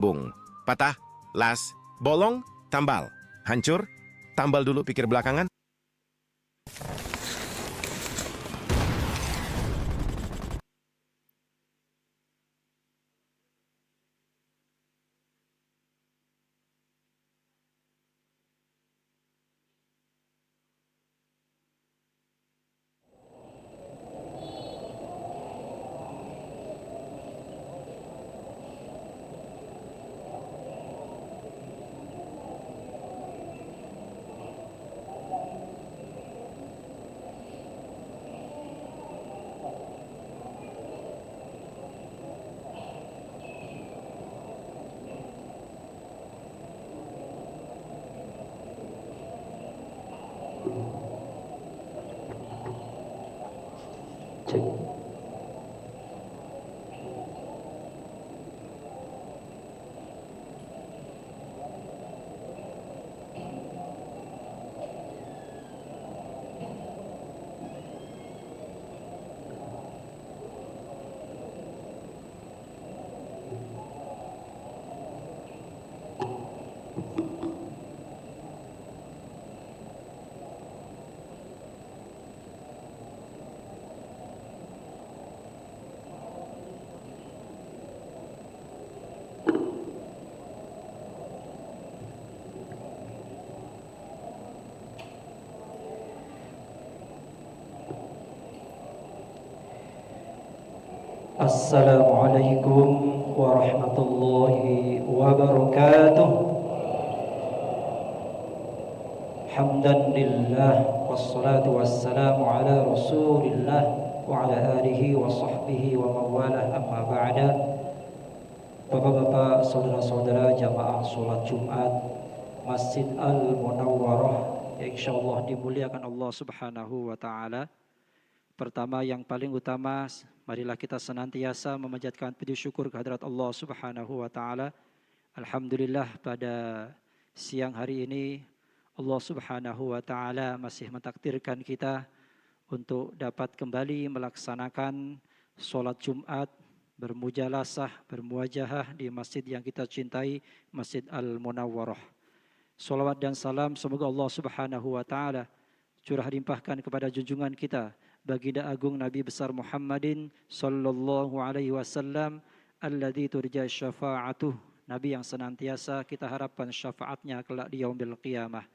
Bung, patah, las, bolong, tambal, hancur, tambal dulu pikir belakangan. Assalamualaikum warahmatullahi wabarakatuh. Hamdan lillah wassalatu wassalamu ala rasulillah wa ala alihi wa sahbihi wa mawalah, amma ba'da. Bapak-bapak, saudara-saudara jamaah sholat Jumat Masjid Al-Munawwarah yang insyaallah dimuliakan Allah Subhanahu wa ta'ala. Pertama, yang paling utama, marilah kita senantiasa memanjatkan puji syukur kehadirat Allah Subhanahu wa ta'ala. Alhamdulillah, pada siang hari ini Allah Subhanahu wa ta'ala masih mentakdirkan kita untuk dapat kembali melaksanakan sholat Jumat bermujalasah, bermuajahah di masjid yang kita cintai, Masjid Al-Munawwarah. Salawat dan salam semoga Allah Subhanahu wa ta'ala curah limpahkan kepada junjungan kita Baginda Agung Nabi besar Muhammadin sallallahu alaihi wasallam alladzi turja syafa'atuh, Nabi yang senantiasa kita harapkan syafaatnya kelak di yaumil qiyamah.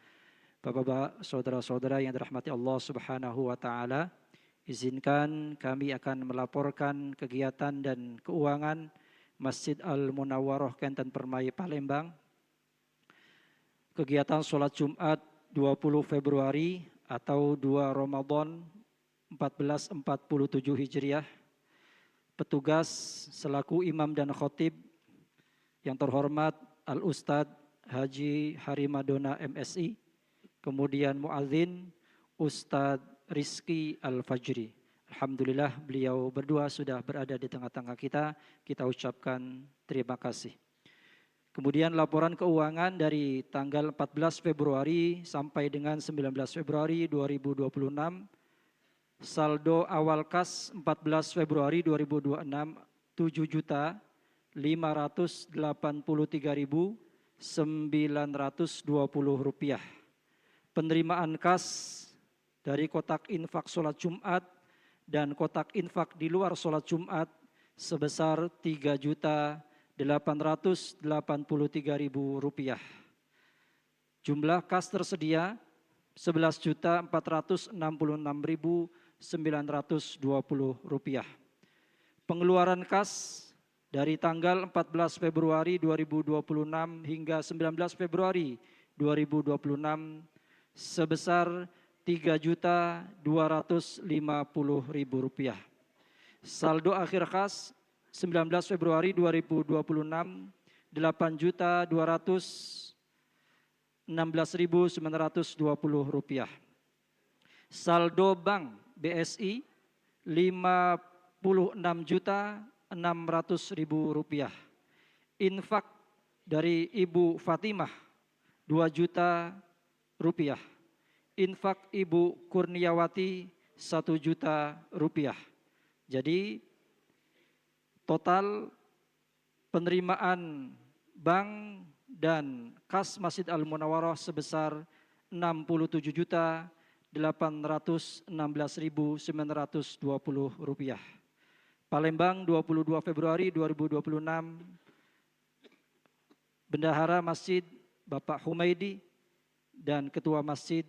Bapak-bapak, saudara-saudara yang dirahmati Allah Subhanahu wa taala, izinkan kami akan melaporkan kegiatan dan keuangan Masjid Al-Munawwarah Kenten Permai Palembang. Kegiatan sholat Jumat 20 Februari atau 2 Ramadan 1447 Hijriah. Petugas selaku imam dan khotib yang terhormat Al-Ustadz Haji Harimadona MSI, kemudian muadzin Ustadz Rizki Al-Fajri. Alhamdulillah beliau berdua sudah berada di tengah-tengah kita. Kita ucapkan terima kasih. Kemudian laporan keuangan dari tanggal 14 Februari sampai dengan 19 Februari 2026. Saldo awal kas 14 Februari 2026 Rp7.583.920. Penerimaan kas dari kotak infak sholat Jumat dan kotak infak di luar sholat Jumat sebesar Rp3.883.000. Jumlah kas tersedia Rp11.466.920. Pengeluaran kas dari tanggal 14 Februari 2026 hingga 19 Februari 2026 sebesar Rp3.250.000. Saldo akhir kas 19 Februari 2026 Rp8.216.920. Saldo bank BSI Rp56.600.000. Infak dari Ibu Fatimah Rp2 juta. Infak Ibu Kurniawati Rp1 juta. Jadi total penerimaan bank dan kas Masjid Al-Munawwarah sebesar Rp67.816.920. Palembang 22 Februari 2026, Bendahara Masjid Bapak Humaidi dan Ketua Masjid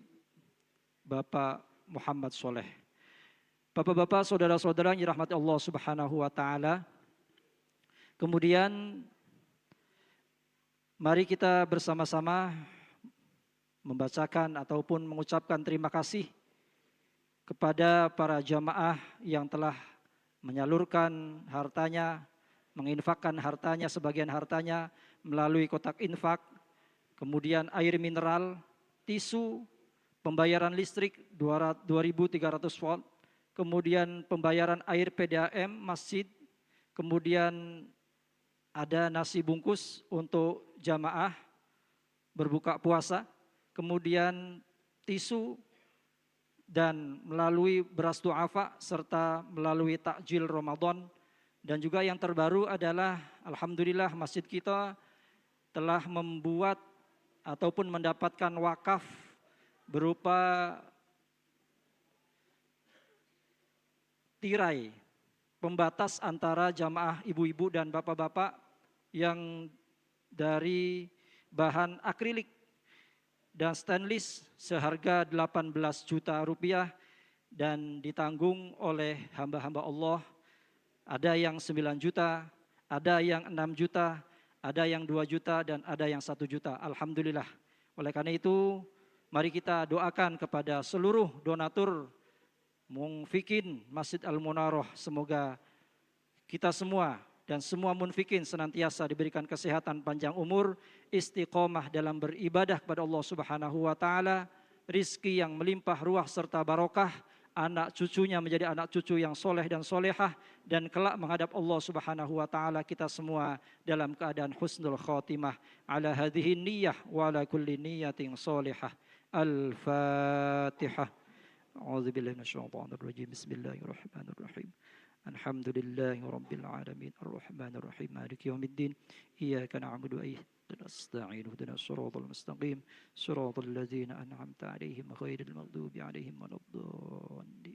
Bapak Muhammad Soleh. Bapak-bapak, saudara-saudara yang dirahmati Allah Subhanahu wa taala. Kemudian mari kita bersama-sama membacakan ataupun mengucapkan terima kasih kepada para jamaah yang telah menyalurkan hartanya, menginfakkan hartanya, sebagian hartanya melalui kotak infak, kemudian air mineral, tisu, pembayaran listrik 2.300 watt, kemudian pembayaran air PDAM masjid, kemudian ada nasi bungkus untuk jamaah berbuka puasa, kemudian tisu, dan melalui beras du'afa serta melalui takjil Ramadan. Dan juga yang terbaru adalah alhamdulillah masjid kita telah membuat ataupun mendapatkan wakaf berupa tirai pembatas antara jamaah ibu-ibu dan bapak-bapak yang dari bahan akrilik dan stainless seharga 18 juta rupiah dan ditanggung oleh hamba-hamba Allah. Ada yang 9 juta, ada yang 6 juta, ada yang 2 juta, dan ada yang 1 juta. Alhamdulillah. Oleh karena itu, mari kita doakan kepada seluruh donatur munfikin Masjid Al-Munawwarah. Semoga kita semua dan semua munfikin senantiasa diberikan kesehatan panjang umur, istiqomah dalam beribadah kepada Allah Subhanahu wa taala, rizki yang melimpah ruah serta barokah, anak cucunya menjadi anak cucu yang soleh dan solehah, dan kelak menghadap Allah Subhanahu wa taala kita semua dalam keadaan husnul khotimah. Ala hadhihi niyyah wa ala kulli niyyatin solehah. Al-Fatihah. A'udzubillahi minasyaitonir rajim. Bismillahirrahmanirrahim. Alhamdulillahi rabbil alamin arrahmanir rahim maliki yaumiddin iyyaka na'budu wa iyyaka nasta'in ihdinas siratal mustaqim siratal ladzina an'amta 'alaihim ghairil maghdubi 'alaihim waladdallin.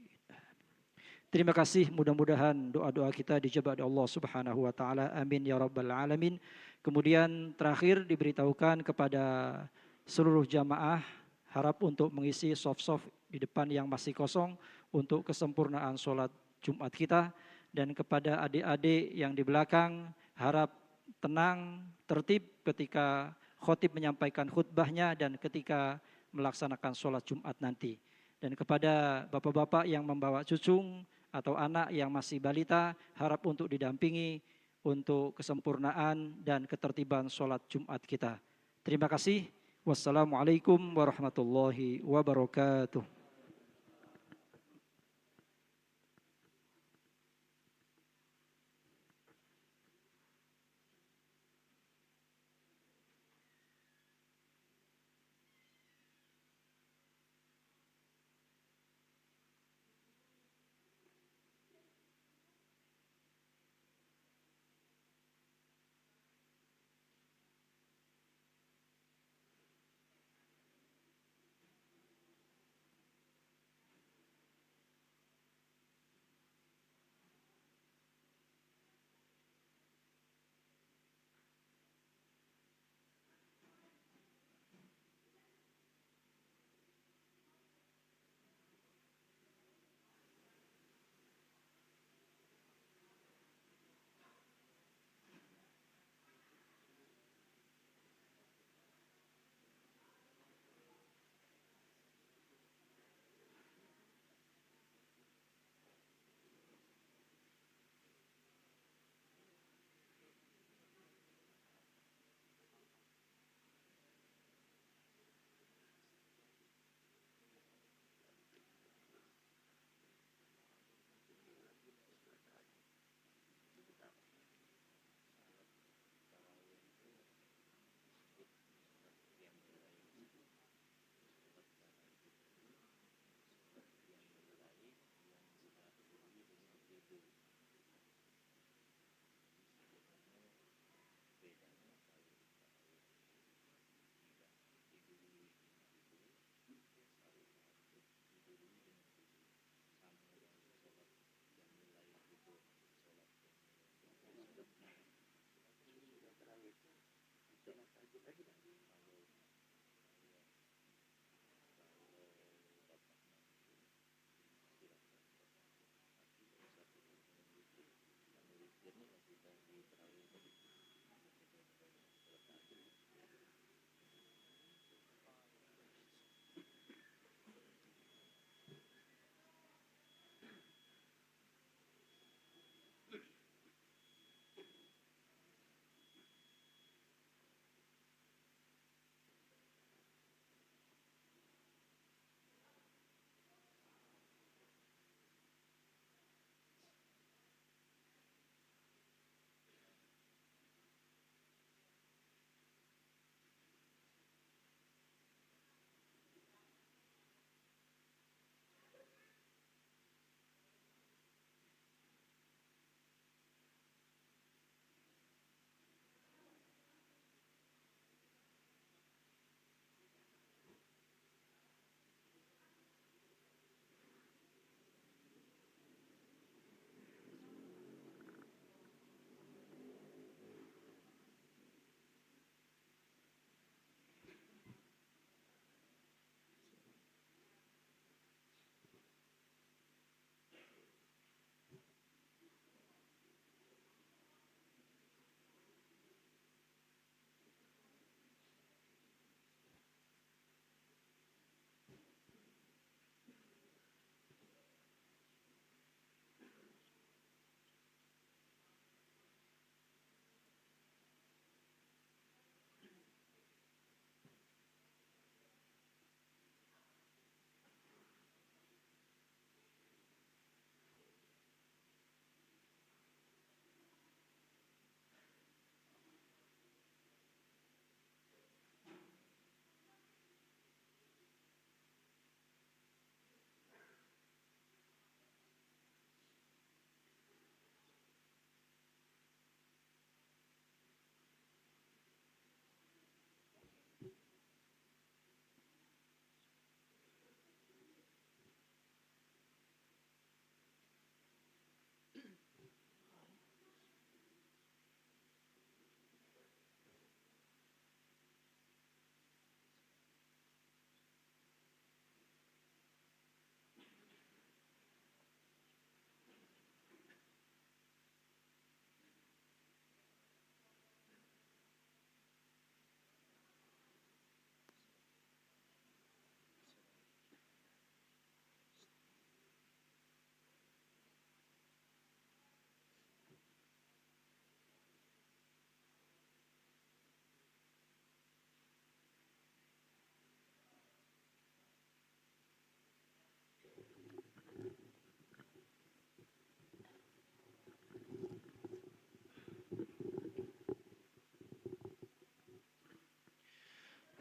Terima kasih, mudah-mudahan doa-doa kita dijawab oleh Allah Subhanahu wa taala. Amin ya rabbal alamin. Kemudian terakhir diberitahukan kepada seluruh jamaah harap untuk mengisi soft-soft di depan yang masih kosong untuk kesempurnaan sholat Jumat kita, dan kepada adik-adik yang di belakang harap tenang, tertib ketika khotib menyampaikan khutbahnya dan ketika melaksanakan sholat Jumat nanti. Dan kepada bapak-bapak yang membawa cucung atau anak yang masih balita harap untuk didampingi untuk kesempurnaan dan ketertiban sholat Jumat kita. Terima kasih. Wassalamualaikum warahmatullahi wabarakatuh.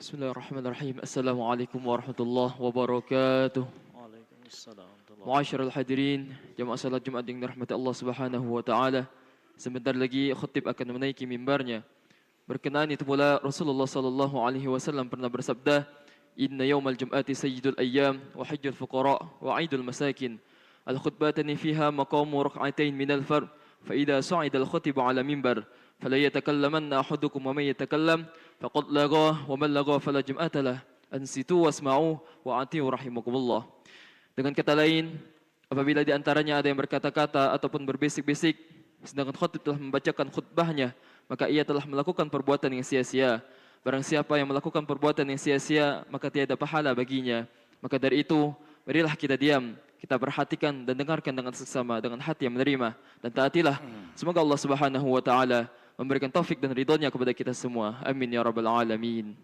Bismillahirrahmanirrahim. Assalamualaikum warahmatullahi wabarakatuh. Muasyiral hadirin, jamaah salat Jumat yang dirahmati Allah Subhanahu wa taala. Sebentar lagi khatib akan menaiki mimbarnya. Berkenaan itu pula Rasulullah sallallahu alaihi wasallam pernah bersabda, "Inna yaumal jum'ati sayyidul ayyam wa hajjul fuqara wa 'idul masakin. Al-khutbatani fiha maqamu rak'atain minal fard, fa idza sa'ida al-khatibu 'ala mimbar, fala yatakallamanna ahadukum wa man yatakallam faqad lagha wa man lagha fala jum'ata lah. Ansitu wasma'u wa atiu rahimakumullah." Dengan kata lain, apabila di antaranya ada yang berkata-kata ataupun berbisik-bisik sedangkan khatib telah membacakan khutbahnya, maka ia telah melakukan perbuatan yang sia-sia. Barang siapa yang melakukan perbuatan yang sia-sia, maka tiada pahala baginya. Maka dari itu, marilah kita diam, kita perhatikan dan dengarkan dengan seksama, dengan hati yang menerima, dan taatilah. Semoga Allah Subhanahu wa taala memberikan taufik dan ridhonya kepada kita semua. Amin ya rabbal alamin.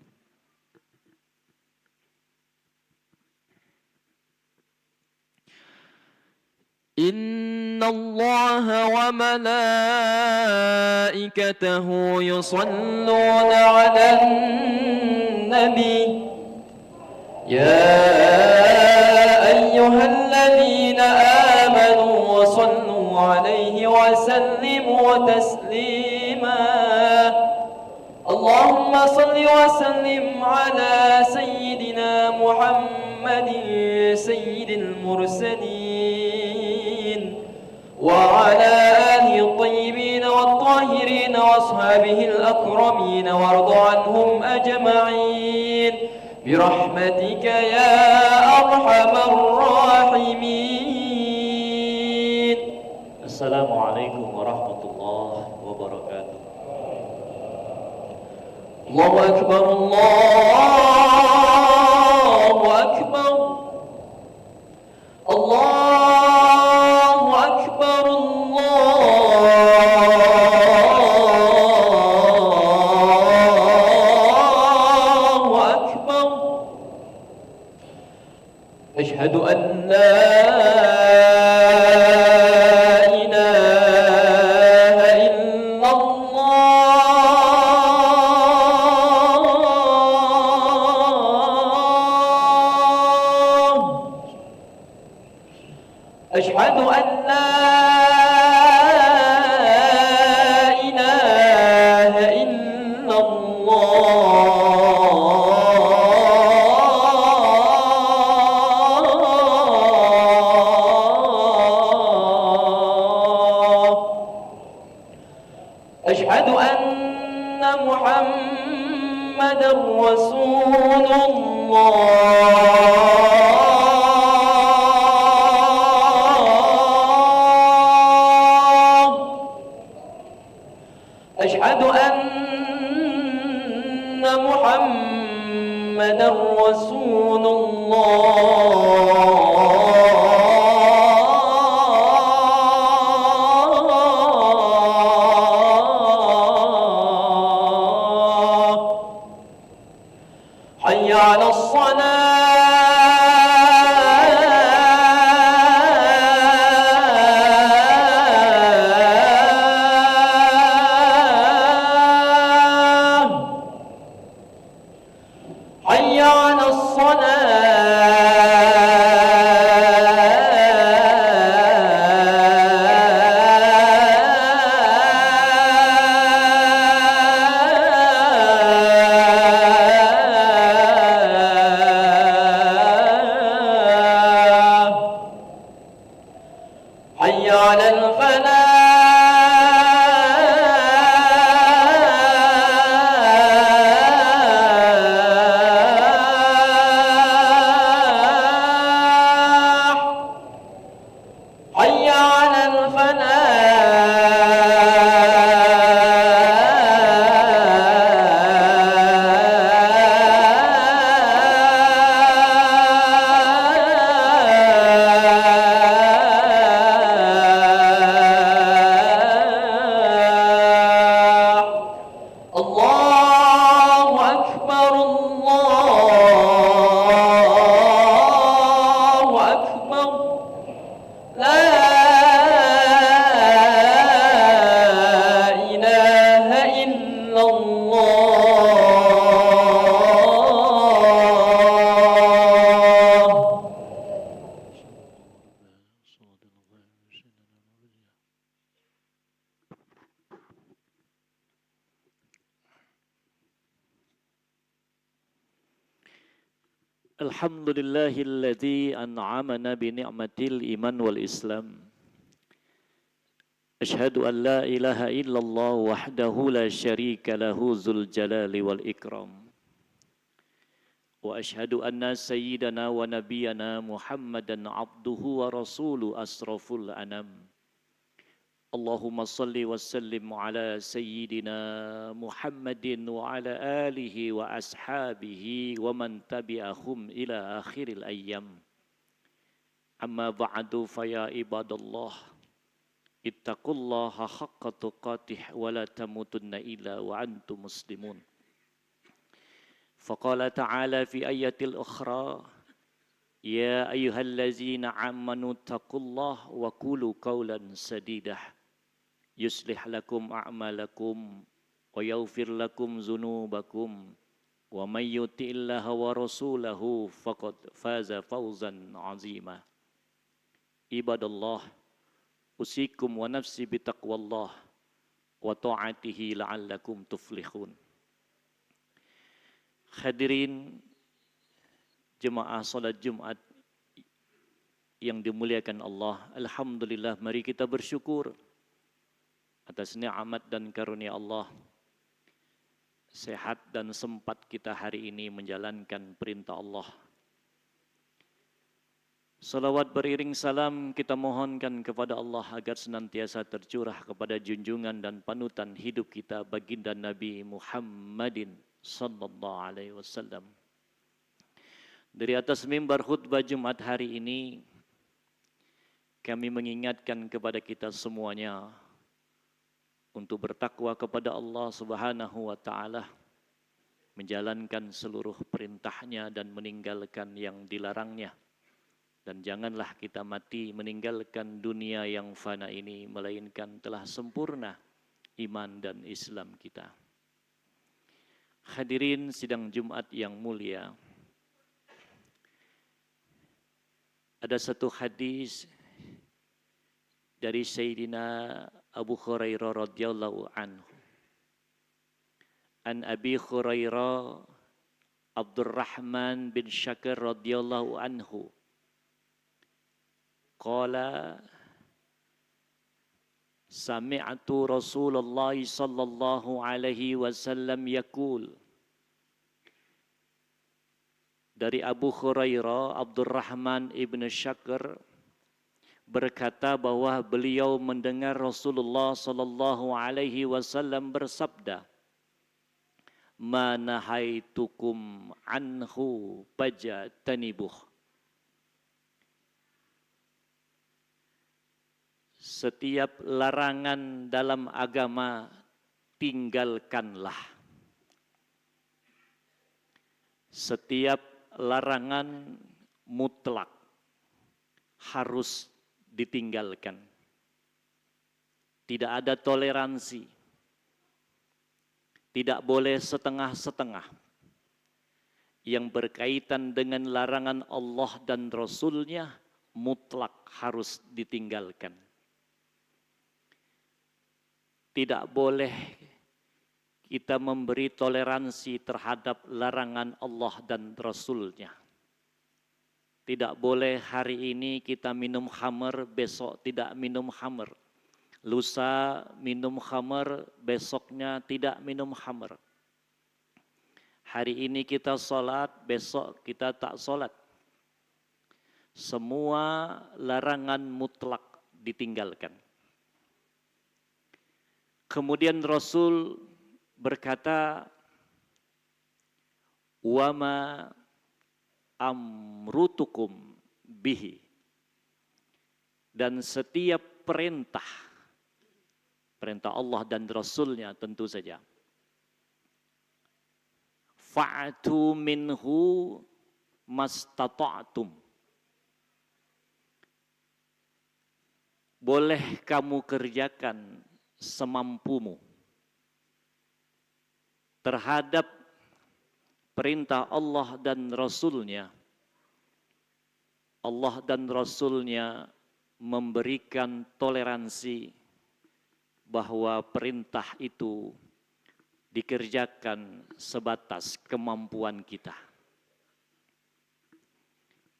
إن الله وملائكته يصلون على النبي يا أيها الذين آمنوا صلوا عليه وسلموا تسليما اللهم صل وسلم على سيدنا محمد سيد المرسلين وعلى آله الطيبين والطاهرين وأصحابه الأكرمين وارض عنهم أجمعين برحمتك يا أرحم الراحمين. السلام عليكم ورحمة الله وبركاته. الله أكبر الله أكبر الله أكبر الله أكبر أشهد أن لا إله إلا الله أشهد أن لا إله إلا الله أشهد أن محمدا رسول الله أشهد أن محمدا رسول الله حي على الصلاة حي على الصلاة حي على الفلاح Alhamdulillahilladzi an'amana bi ni'matil iman wal Islam. Asyhadu an la ilaha illallah wahdahu la syarika lahu dzul jalali wal ikram. Wa asyhadu anna sayyidana wa nabiyyana Muhammadan abduhu wa rasuluhu asraful anam. Allahumma salli wa sallim ala sayyidina Muhammadin wa ala alihi wa ashabihi wa man tabi'ahum ila akhiril ayyam. Amma ba'du fa ya ibadallah ittaqullaha haqqa tuqatih wa la tamutunna illa wa antum muslimun. Faqala ta'ala fi ayatil ukhra ya ayyuhallazina amanu taqullaha wa qulu qawlan sadidah yuslih lakum a'malakum wa yaghfir lakum dzunubakum wa may yuti'illaha wa rasulahu faqad faza fawzan 'azima. Ibadallah, usikum wa nafsi bitaqwallah wa ta'atihi la'allakum tuflihun. Hadirin jemaah salat Jumat yang dimuliakan Allah, alhamdulillah mari kita bersyukur atas nikmat dan karunia Allah, sehat dan sempat kita hari ini menjalankan perintah Allah. Salawat beriring salam kita mohonkan kepada Allah agar senantiasa tercurah kepada junjungan dan panutan hidup kita baginda Nabi Muhammadin sallallahu alaihi wasallam. Dari atas mimbar khutbah Jumat hari ini kami mengingatkan kepada kita semuanya untuk bertakwa kepada Allah Subhanahu wa taala, menjalankan seluruh perintahnya dan meninggalkan yang dilarangnya. Dan janganlah kita mati meninggalkan dunia yang fana ini, melainkan telah sempurna iman dan Islam kita. Hadirin sidang Jumat yang mulia, ada satu hadis dari Sayyidina Abu Hurairah radhiyallahu anhu. An Abi Hurairah Abdurrahman bin Syakir radhiyallahu anhu qala sami'tu Rasulullah sallallahu alaihi wasallam yaqul. Dari Abu Hurairah Abdurrahman ibn Syakir berkata bahwa beliau mendengar Rasulullah sallallahu alaihi wasallam bersabda, "Ma nahaitukum anhu fajtanibuh." Setiap larangan dalam agama tinggalkanlah. Setiap larangan mutlak harus ditinggalkan. Tidak ada toleransi. Tidak boleh setengah-setengah. Yang berkaitan dengan larangan Allah dan Rasul-Nya mutlak harus ditinggalkan. Tidak boleh kita memberi toleransi terhadap larangan Allah dan Rasul-Nya. Tidak boleh hari ini kita minum khamr, besok tidak minum khamr. Lusa minum khamr, besoknya tidak minum khamr. Hari ini kita sholat, besok kita tak sholat. Semua larangan mutlak ditinggalkan. Kemudian Rasul berkata, "Wa ma amrutukum bihi." Dan setiap perintah Allah dan Rasul-Nya tentu saja, fa'atu minhu mastata'tum. Boleh kamu kerjakan semampumu terhadap perintah Allah dan Rasul-Nya. Allah dan Rasul-Nya memberikan toleransi bahwa perintah itu dikerjakan sebatas kemampuan kita.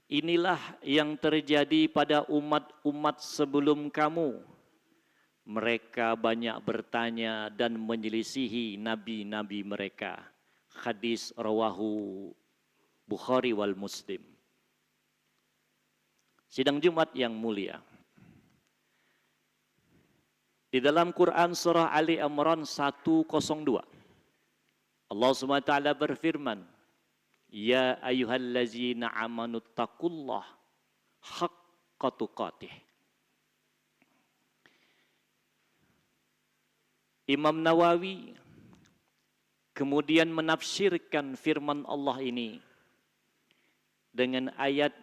inilah yang terjadi pada umat-umat sebelum kamu. Mereka banyak bertanya dan menyelisihi nabi-nabi mereka. Hadis rawahu Bukhari wal Muslim. Sidang Jumat yang mulia. Di dalam Quran surah Ali Imran 102. Allah SWT berfirman, Ya ayyuhallazina amanu taqullah haqqa tuqatih. Imam Nawawi kemudian menafsirkan firman Allah ini dengan ayat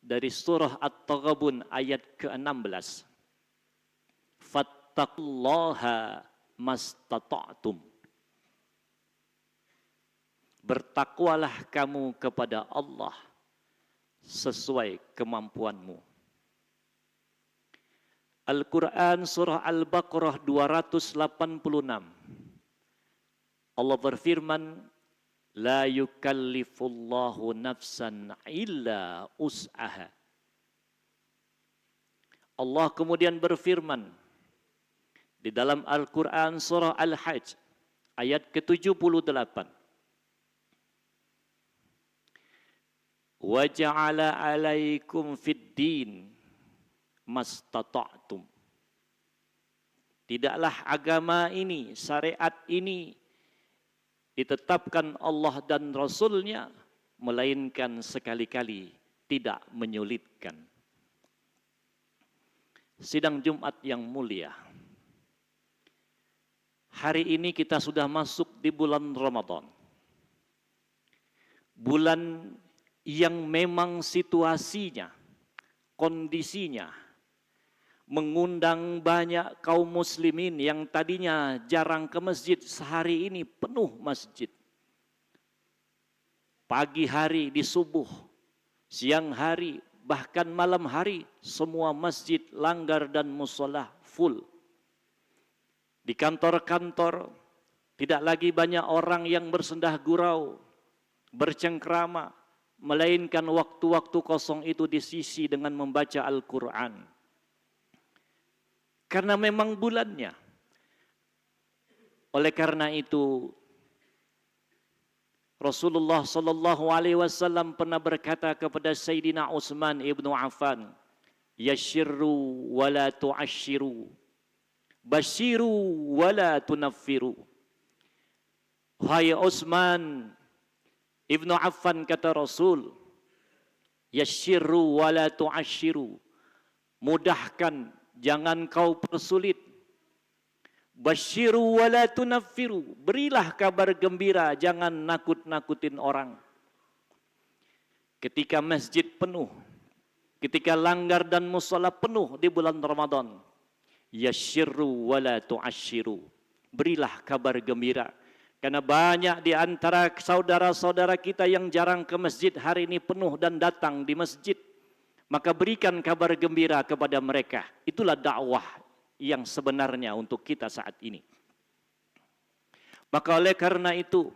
dari surah At-Taghabun ayat ke-16. Fattaqullaha mastata'tum. Bertakwalah kamu kepada Allah sesuai kemampuanmu. Al-Quran surah Al-Baqarah 286. Allah berfirman, La yukallifullahu nafsan illa us'aha. Allah kemudian berfirman di dalam Al-Quran surah Al-Hajj ayat ke-78. Wa ja'ala alaikum fid din mastata'tum. Tidaklah agama ini, syariat ini ditetapkan Allah dan Rasulnya, melainkan sekali-kali tidak menyulitkan. Sidang Jumat yang mulia. Hari ini kita sudah masuk di bulan Ramadan. Bulan yang memang situasinya, kondisinya mengundang banyak kaum muslimin yang tadinya jarang ke masjid, sehari ini penuh masjid. Pagi hari di subuh, siang hari, bahkan malam hari, semua masjid, langgar dan mushola full. Di kantor-kantor tidak lagi banyak orang yang bersendah gurau, bercengkrama, melainkan waktu-waktu kosong itu diisi dengan membaca Al-Quran. Karena memang bulannya. Oleh karena itu, Rasulullah sallallahu alaihi wasallam pernah berkata kepada Sayyidina Utsman ibnu Affan, Yashirru wa la tu'ashiru, bashiru wa la tunaffiru. Hai Utsman ibnu Affan, kata Rasul, Yashirru wa la tu'ashiru, mudahkan, jangan kau persulit. Basyiru wa la tunaffiru, berilah kabar gembira, jangan nakut-nakutin orang. Ketika masjid penuh, ketika langgar dan mushola penuh di bulan Ramadan, yasyirru wa la tu'asyiru, berilah kabar gembira. Karena banyak di antara saudara-saudara kita yang jarang ke masjid hari ini penuh dan datang di masjid. Maka berikan kabar gembira kepada mereka. Itulah dakwah yang sebenarnya untuk kita saat ini. Maka oleh karena itu,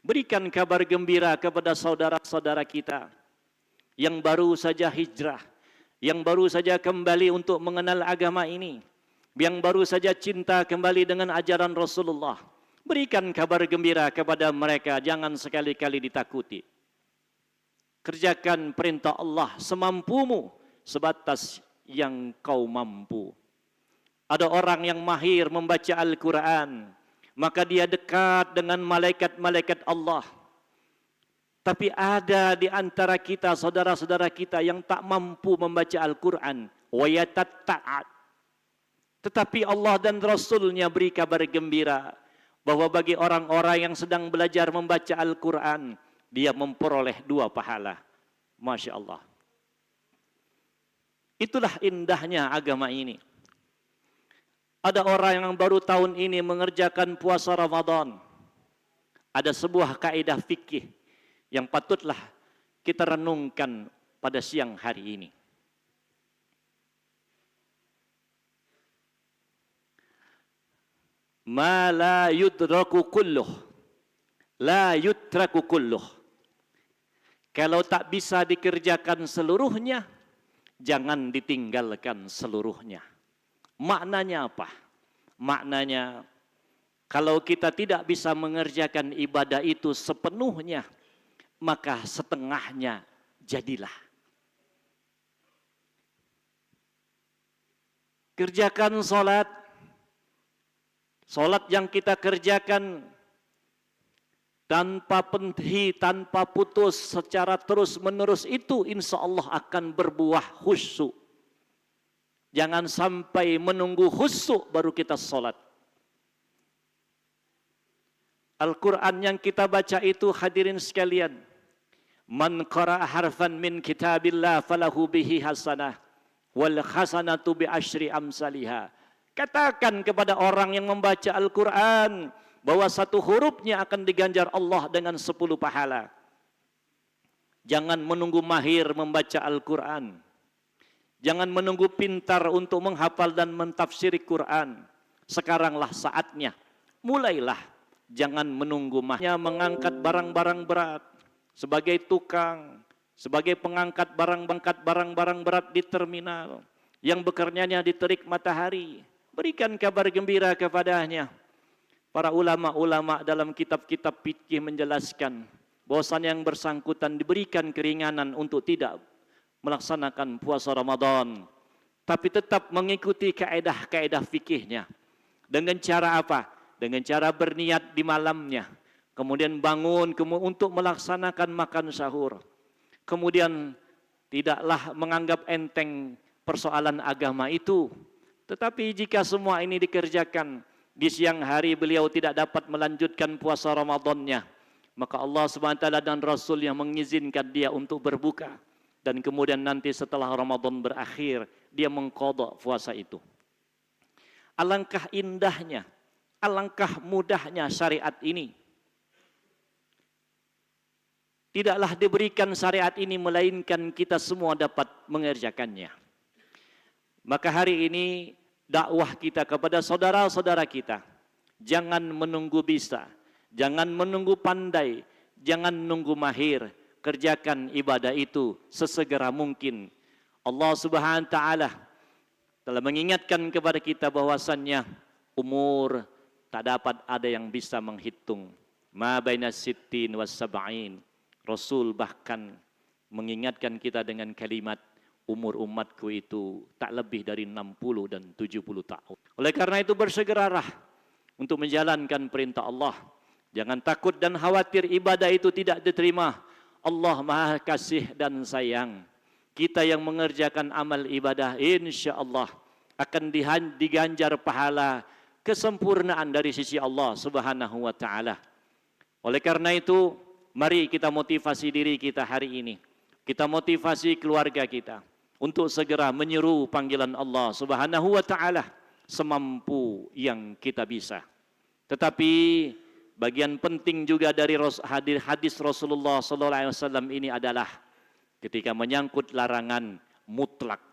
berikan kabar gembira kepada saudara-saudara kita yang baru saja hijrah, yang baru saja kembali untuk mengenal agama ini, yang baru saja cinta kembali dengan ajaran Rasulullah. Berikan kabar gembira kepada mereka, jangan sekali-kali ditakuti. Kerjakan perintah Allah semampumu, sebatas yang kau mampu. Ada orang yang mahir membaca Al-Quran, maka dia dekat dengan malaikat-malaikat Allah. Tapi ada di antara kita, saudara-saudara kita yang tak mampu membaca Al-Quran. Tetapi Allah dan Rasulnya beri kabar gembira bahwa bagi orang-orang yang sedang belajar membaca Al-Quran, dia memperoleh 2 pahala. Masya Allah. Itulah indahnya agama ini. Ada orang yang baru tahun ini mengerjakan puasa Ramadan. Ada sebuah kaidah fikih yang patutlah kita renungkan pada siang hari ini. Ma la yudraku kulluh, la yutraku kulluh. Kalau tak bisa dikerjakan seluruhnya, jangan ditinggalkan seluruhnya. Maknanya apa? Maknanya, kalau kita tidak bisa mengerjakan ibadah itu sepenuhnya, maka setengahnya jadilah. Kerjakan salat. Salat yang kita kerjakan tanpa henti, tanpa putus, secara terus-menerus itu insya Allah akan berbuah khusyuk. Jangan sampai menunggu khusyuk baru kita salat. Al-Quran yang kita baca itu hadirin sekalian, man qara'a harfan min kitabillah falahu bihi hasanah wal hasanatu bi asyri amsalihah. Katakan kepada orang yang membaca Al-Quran bahwa satu hurufnya akan diganjar Allah dengan 10 pahala. Jangan menunggu mahir membaca Al-Quran. Jangan menunggu pintar untuk menghafal dan mentafsiri Quran. Sekaranglah saatnya. Mulailah. Jangan menunggu mahir. Mengangkat barang-barang berat. Sebagai tukang. Sebagai pengangkat barang-barang berat di terminal. Yang bekerjanya di terik matahari. Berikan kabar gembira kepadanya. Para ulama-ulama dalam kitab-kitab fikih menjelaskan bahwasannya yang bersangkutan diberikan keringanan untuk tidak melaksanakan puasa Ramadan, tapi tetap mengikuti kaedah-kaedah fikihnya. Dengan cara apa? Dengan cara berniat di malamnya, kemudian bangun untuk melaksanakan makan sahur. Kemudian tidaklah menganggap enteng persoalan agama itu, tetapi jika semua ini dikerjakan di siang hari beliau tidak dapat melanjutkan puasa Ramadannya, maka Allah SWT dan Rasulnya mengizinkan dia untuk berbuka. Dan kemudian nanti setelah Ramadan berakhir, dia mengqadha puasa itu. Alangkah indahnya, alangkah mudahnya syariat ini. Tidaklah diberikan syariat ini, melainkan kita semua dapat mengerjakannya. Maka hari ini, dakwah kita kepada saudara-saudara kita, jangan menunggu bisa, jangan menunggu pandai, jangan menunggu mahir, kerjakan ibadah itu sesegera mungkin. Allah Subhanahu wa taala telah mengingatkan kepada kita bahwasannya umur tak dapat ada yang bisa menghitung. Ma baina sittin was sab'in. Rasul bahkan mengingatkan kita dengan kalimat umur umatku itu tak lebih dari 60 dan 70 tahun. Oleh karena itu bersegeralah untuk menjalankan perintah Allah. Jangan takut dan khawatir ibadah itu tidak diterima. Allah Maha Kasih dan Sayang. Kita yang mengerjakan amal ibadah insya Allah akan diganjar pahala kesempurnaan dari sisi Allah Subhanahu wa taala. Oleh karena itu, mari kita motivasi diri kita hari ini. Kita motivasi keluarga kita untuk segera menyeru panggilan Allah Subhanahu wa taala semampu yang kita bisa. Tetapi bagian penting juga dari hadis Rasulullah sallallahu alaihi wasallam ini adalah ketika menyangkut larangan mutlak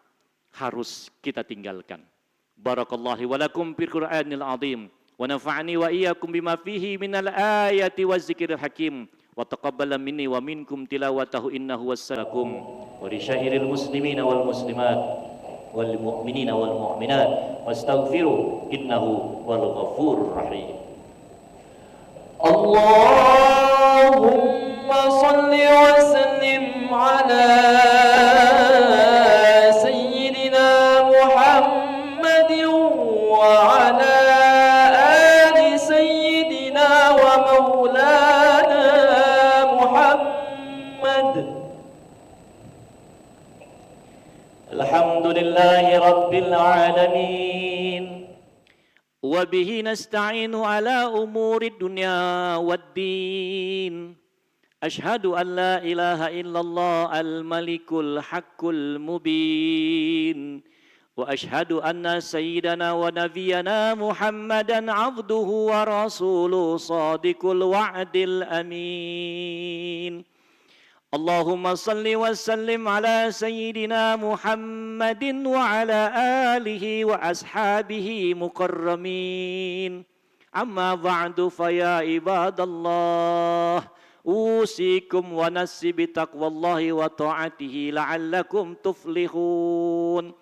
harus kita tinggalkan. Barakallahu wa lakum fil Qur'anil azim wa nafa'ani wa iyyakum bima fihi minal ayati waz zikril hakim. Wa taqabbala minni wa minkum tilawatahu innahu wassalakum wa risyairil muslimina wal muslimat wal mu'minina wal mu'minat wastaghfiru innahu wal ghafurur rahim. Allahumma salli wa sallim ala sayyidina Muhammadin wa ala ali sayyidina wa maulana Alhamdulillahi Rabbil Alamin. Wabihi nasta'inu ala umuri dunya waddin. Ashhadu an la ilaha illallah al-malikul haqqul mubin. Wa ashhadu anna sayyidana wa nabiyana Muhammadan abduhu wa rasuluhu sadiqul wa'dil amin. Allahumma salli wa sallim ala sayyidina Muhammadin wa ala alihi wa ashabihi mukarramin. Amma ba'du fa ya ibadallah, أوصيكم ونفسي بتقوى الله وطاعته لعلكم تفلحون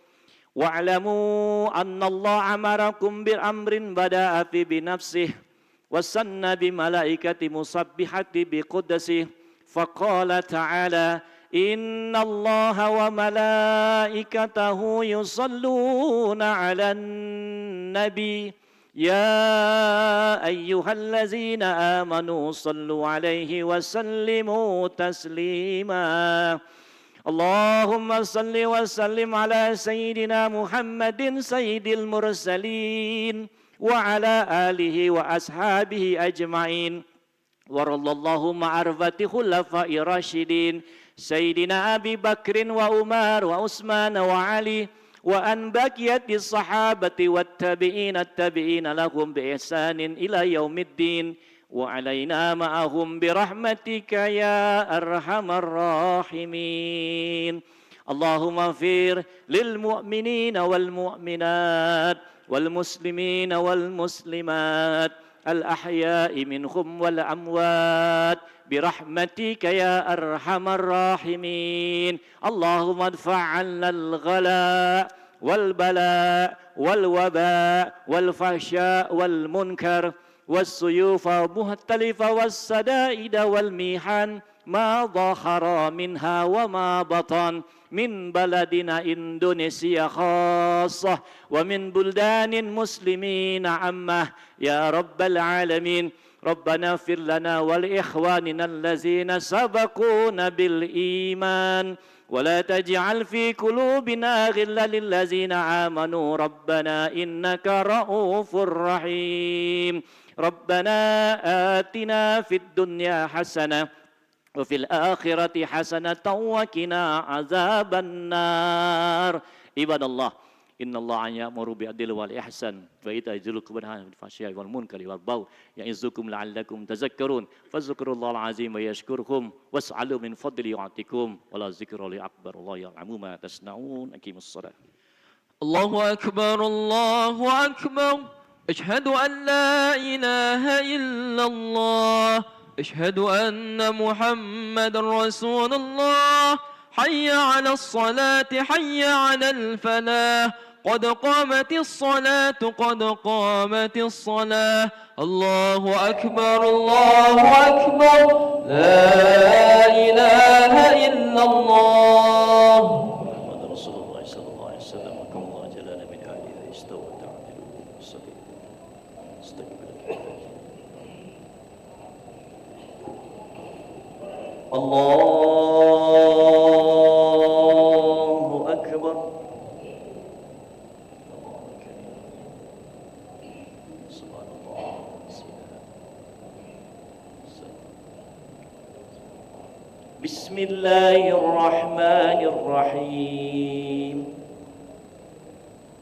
واعلموا أن الله أمركم بأمر بدأ في بنفسه وسن بملائكة مسبحة بقدسه فقال تعالى إن الله وملائكته يصلون على النبي يا أيها الذين آمنوا صلوا عليه وسلموا تسليما اللهم صل وسلم على سيدنا محمد سيد المرسلين وعلى آله وأصحابه أجمعين ورضي الله مع أربعة خلفاء راشدين سيدنا أبي بكر وعمر وعثمان وعلي وأن بقية الصحابة والتابعين التابعين لهم بإحسان إلى يوم الدين وعلينا معهم برحمتك يا أرحم الراحمين اللهم اغفر للمؤمنين والمؤمنات والمسلمين والمسلمات الأحياء منهم والأموات برحمتك يا أرحم الراحمين اللهم ادفع عنا الغلاء والبلاء والوباء والفحشاء والمنكر والسيوف المختلفة والسدائد والميحان ما ظهر منها وما بطن من بلدنا إندونيسيا خاصة ومن بلدان مسلمين عامة يا رب العالمين ربنا اغفر لنا ولإخواننا الذين سبقونا بالإيمان ولا تجعل في قلوبنا غلا للذين آمنوا ربنا إنك رؤوف رحيم ربنا آتنا في الدنيا حسنة وفي الآخرة حسنة وقنا عذاب النار عباد الله إن الله يأمر بالعدل والإحسان وإيتاء ذي القربى وينهى عن الفحشاء والمنكر والبغي يعظكم لعلكم تذكرون فاذكروا الله العظيم ويشكركم واسألوا من فضله يعطيكم ولا ذكر أكبر الله يعلم ما تصنعون أقيموا الصلاة الله أكبر الله أكبر أشهد أن لا إله إلا الله أشهد أن محمد رسول الله حي على الصلاة حي على الفلاح قد قامت الصلاة قد قامت الصلاة الله أكبر الله أكبر لا إله إلا الله محمد رسول الله صلى الله عليه وسلم كم الله جلال من آله استوى تعدل الصديق استقبل الله أكبر سبحان الله بسم الله الرحمن الرحيم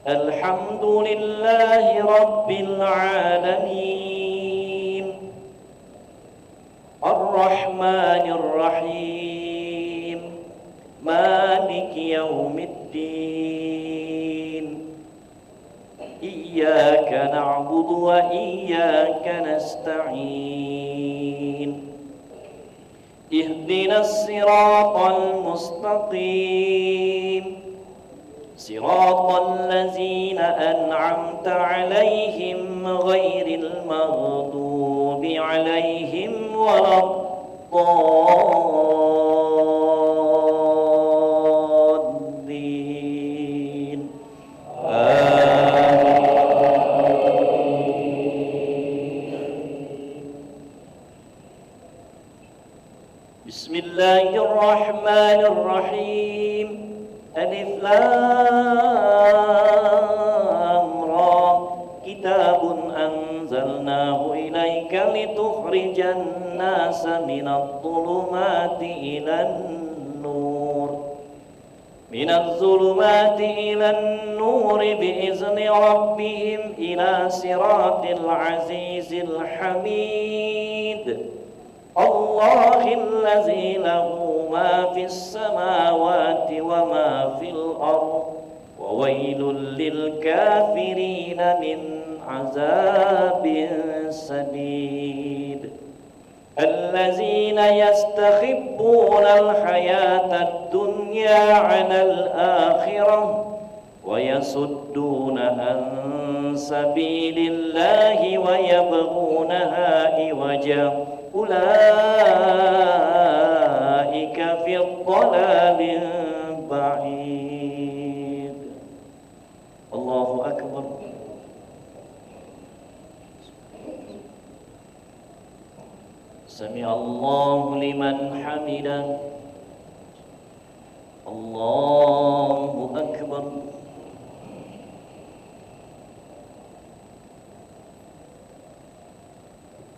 الحمد لله رب العالمين الرحمن الرحيم مالك يوم الدين إياك نعبد وإياك نستعين اهدنا الصراط المستقيم صراط الذين أنعمت عليهم غير المغضوب عليهم ولا الضالين بسم الله الرحمن الرحيم ألف لام را كتاب أنزلناه إليك لتخرج الناس من الظلمات إلى النور بإذن ربهم إلى صراط العزيز الحميد الله الذي له ما في السماوات وما في الأرض وويل للكافرين من عذاب شديد الذين يستخبون الحياة الدنيا على الآخرة ويصدون عن سبيل الله ويبغونها عوجا أولئك في الضلال بعيد. الله أكبر. سمع الله لمن حمده. الله أكبر.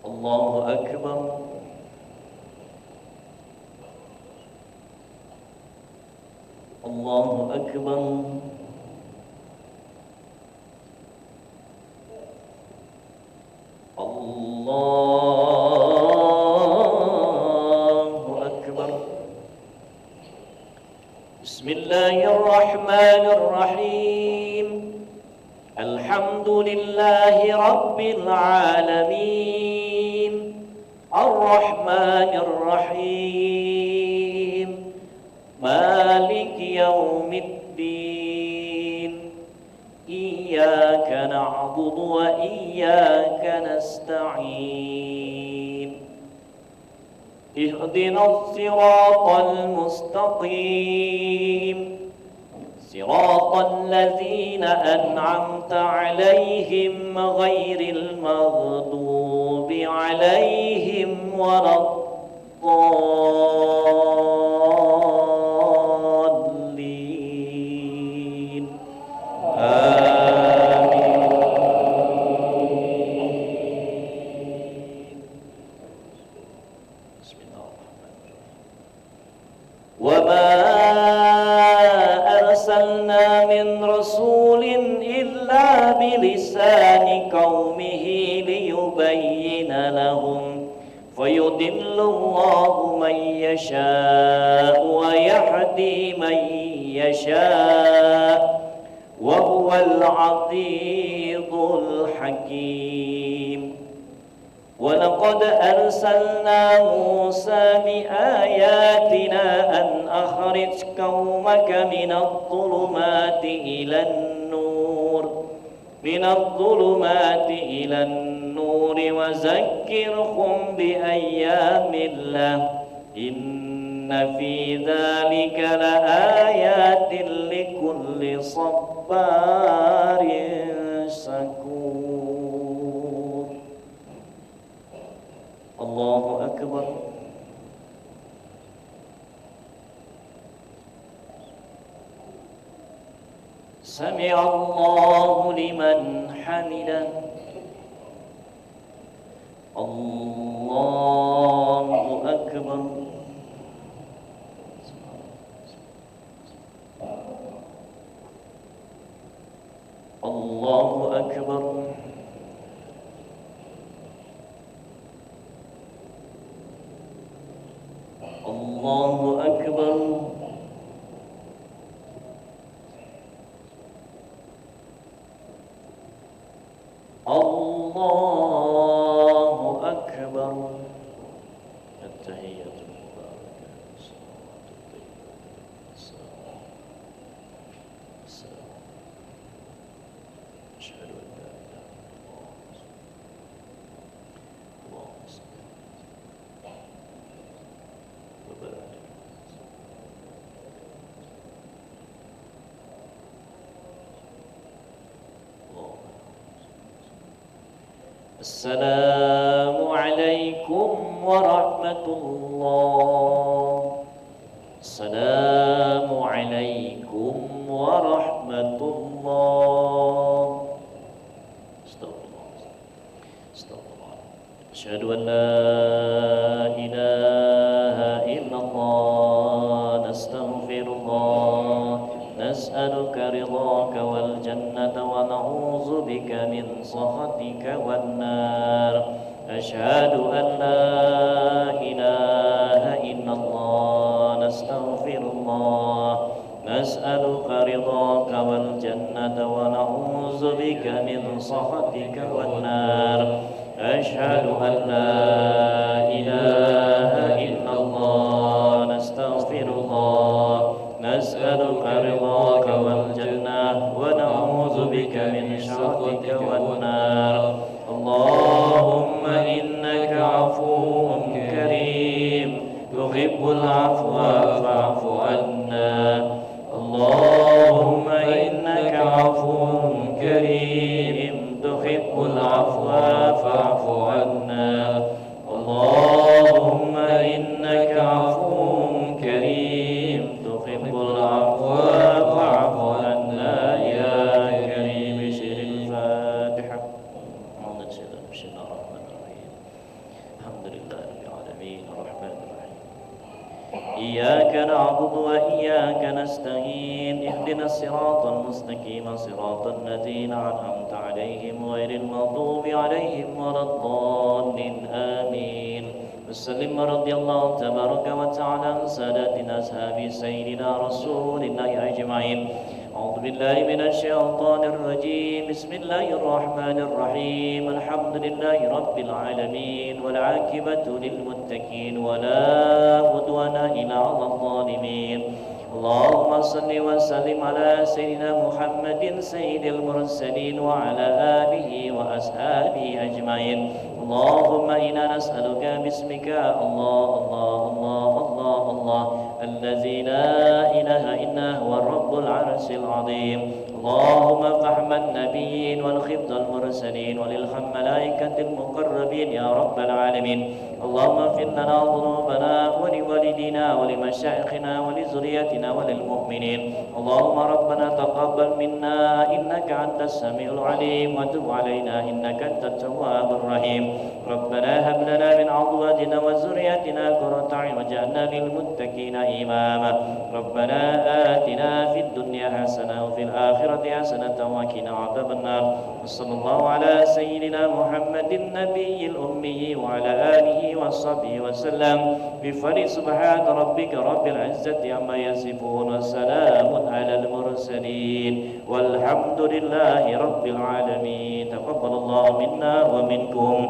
الله أكبر. الله أكبر. الله أكبر. بسم الله الرحمن الرحيم. الحمد لله رب العالمين الرحمن الرحيم مالك يوم الدين إياك نعبد وإياك نستعين اهدنا الصراط المستقيم صراط الذين أنعمت عليهم غير المغضوب عليهم ولا الضالين آمين. بسم الله الرحمن الرحيم. وما أرسلنا من رسول إلا بلسان قومه ليبين لهم فيضل الله من يشاء ويهدي من يشاء وهو العزيز الحكيم. ولقد أرسلنا موسى بآياتنا أن أخرج قومك من الظلمات إلى النور وذكرهم بأيام الله إن في ذلك لآيات لكل صبار شكور. الله أكبر. سمع الله لمن حمده. الله أكبر. الله أكبر. الله أكبر. الله أكبر. التحية المباركة والصلاة الطيبة السلام. أشهد أن لا إله إلا الله. اللهم صل وبارك. السلام عليكم ورحمة الله. السلام عليكم ورحمة الله. استغفر الله. استغفر الله. أشهد أن لا إله إلا الله. نستغفر الله. نسألك رضاك والجنة ونعوذ بك من سخطك والنار. أشهد أن لا إله إلا الله. نستغفر الله. نسألك رضاك والجنة ونعوذ بك من سخطك والنار. أشهد أن لا إله تحب العفو فاعف عنا اللهم إنك عفو كريم تحب العفو فاعف عنا اللهم إنك عفو كريم تحب العفو فاعف عنا يا كريم بشر الفاتحة بسم الله الرحمن الرحيم الحمد لله رب العالمين الرحمن الرحيم إياك نعبد وإياك نستعين اهدنا الصراط المستقيم صراط الذين أنعمت عليهم غير المغضوب عليهم ولا الضالين آمين وسلم رضي الله تبارك وتعالى عن سادتنا أصحاب سيدنا رسول الله أجمعين أعوذ بالله من الشيطان الرجيم بسم الله الرحمن الرحيم الحمد لله رب العالمين والعاقبة للمتقين ولا عدوان إلا على الظالمين اللهم صل وسلم على سيدنا محمد سيد المرسلين وعلى آله وأصحابه أجمعين اللهم إنا نسألك باسمك الله الله الله الله الله الذي لا إله إلا هو الرب العرش العظيم اللهم فهم النبيين والخفض المرسلين وللهم ملائكة المقربين يا رب العالمين اللهم اغفر لنا ذنوبنا ولوالدينا ولمشايخنا ولذريتنا وللمؤمنين اللهم ربنا تقبل منا إنك أنت السميع العليم وتب علينا إنك أنت التواب الرحيم ربنا هب لنا من أزواجنا وذرياتنا قرة أعين واجعلنا للمتقين إماما ربنا آتنا في الدنيا حسنة وفي الآخرة حسنة وقنا عذاب النار وصلى الله على سيدنا محمد النبي الأمي وعلى آله وصحبه وسلم بفضل سبحان ربك رب العزة عما يصفون وسلام على المرسلين والحمد لله رب العالمين تقبل الله منا ومنكم